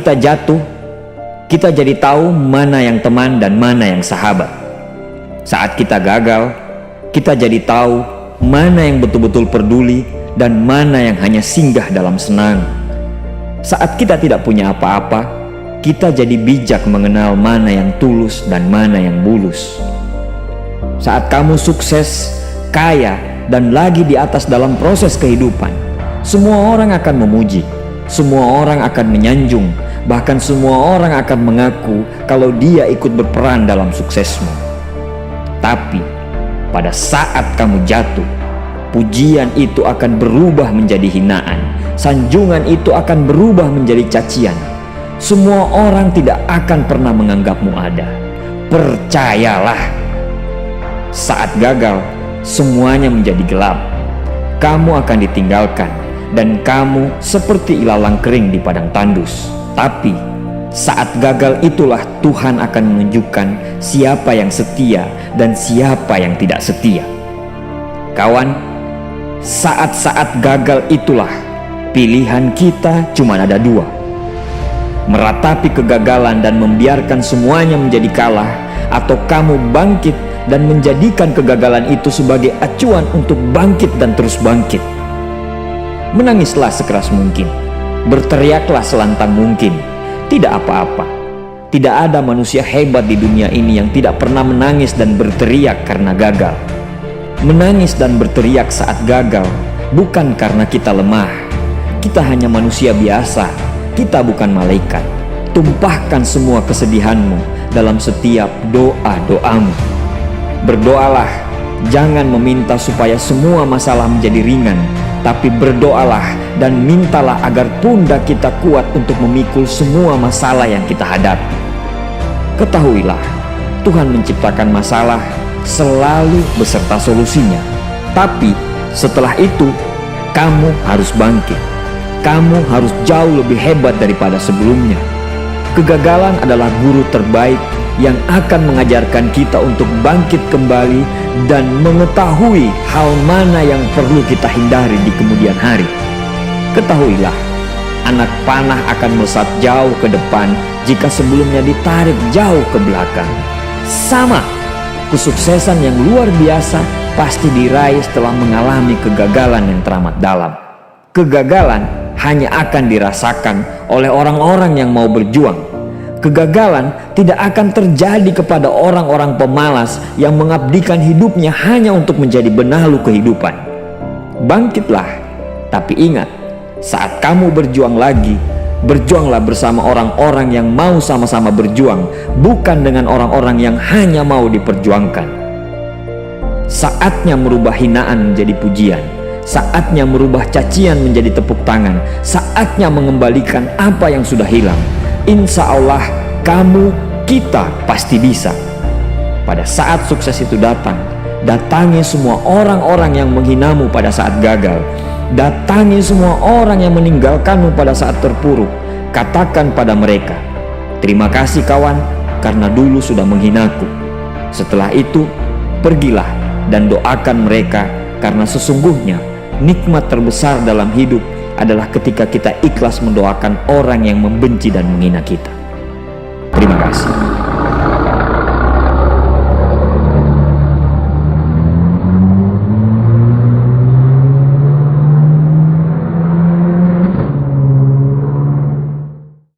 kita jatuh, kita jadi tahu mana yang teman dan mana yang sahabat. Saat kita gagal, kita jadi tahu mana yang betul-betul peduli dan mana yang hanya singgah dalam senang. Saat kita tidak punya apa-apa, kita jadi bijak mengenal mana yang tulus dan mana yang bulus. Saat kamu sukses, kaya, dan lagi di atas dalam proses kehidupan, semua orang akan memuji, semua orang akan menyanjung, bahkan semua orang akan mengaku kalau dia ikut berperan dalam suksesmu. Tapi pada saat kamu jatuh, pujian itu akan berubah menjadi hinaan, sanjungan itu akan berubah menjadi cacian. Semua orang tidak akan pernah menganggapmu ada. Percayalah, saat gagal, semuanya menjadi gelap. Kamu akan ditinggalkan dan kamu seperti ilalang kering di padang tandus. Tapi saat gagal itulah Tuhan akan menunjukkan siapa yang setia dan siapa yang tidak setia. Kawan, saat-saat gagal itulah pilihan kita cuma ada dua: meratapi kegagalan dan membiarkan semuanya menjadi kalah, atau kamu bangkit dan menjadikan kegagalan itu sebagai acuan untuk bangkit dan terus bangkit. Menangislah sekeras mungkin, berteriaklah selantang mungkin. Tidak apa-apa. Tidak ada manusia hebat di dunia ini yang tidak pernah menangis dan berteriak karena gagal. Menangis dan berteriak saat gagal bukan karena kita lemah. Kita hanya manusia biasa. Kita bukan malaikat. Tumpahkan semua kesedihanmu dalam setiap doa-doamu. Berdoalah, jangan meminta supaya semua masalah menjadi ringan, tapi berdoalah dan mintalah agar pundak kita kuat untuk memikul semua masalah yang kita hadapi. Ketahuilah, Tuhan menciptakan masalah selalu beserta solusinya. Tapi setelah itu, kamu harus bangkit. Kamu harus jauh lebih hebat daripada sebelumnya. Kegagalan adalah guru terbaik yang akan mengajarkan kita untuk bangkit kembali dan mengetahui hal mana yang perlu kita hindari di kemudian hari. Ketahuilah, anak panah akan melesat jauh ke depan jika sebelumnya ditarik jauh ke belakang. Sama, kesuksesan yang luar biasa pasti diraih setelah mengalami kegagalan yang teramat dalam. Kegagalan hanya akan dirasakan oleh orang-orang yang mau berjuang. Kegagalan tidak akan terjadi kepada orang-orang pemalas yang mengabdikan hidupnya hanya untuk menjadi benalu kehidupan. Bangkitlah, tapi ingat, saat kamu berjuang lagi, berjuanglah bersama orang-orang yang mau sama-sama berjuang, bukan dengan orang-orang yang hanya mau diperjuangkan. Saatnya merubah hinaan menjadi pujian. Saatnya merubah cacian menjadi tepuk tangan. Saatnya mengembalikan apa yang sudah hilang. Insya Allah kamu, kita pasti bisa. Pada saat sukses itu datang, datangi semua orang-orang yang menghinamu pada saat gagal. Datangi semua orang yang meninggalkanmu pada saat terpuruk. Katakan pada mereka, terima kasih kawan, karena dulu sudah menghinaku. Setelah itu, pergilah dan doakan mereka, karena sesungguhnya nikmat terbesar dalam hidup adalah ketika kita ikhlas mendoakan orang yang membenci dan menghina kita. Terima kasih.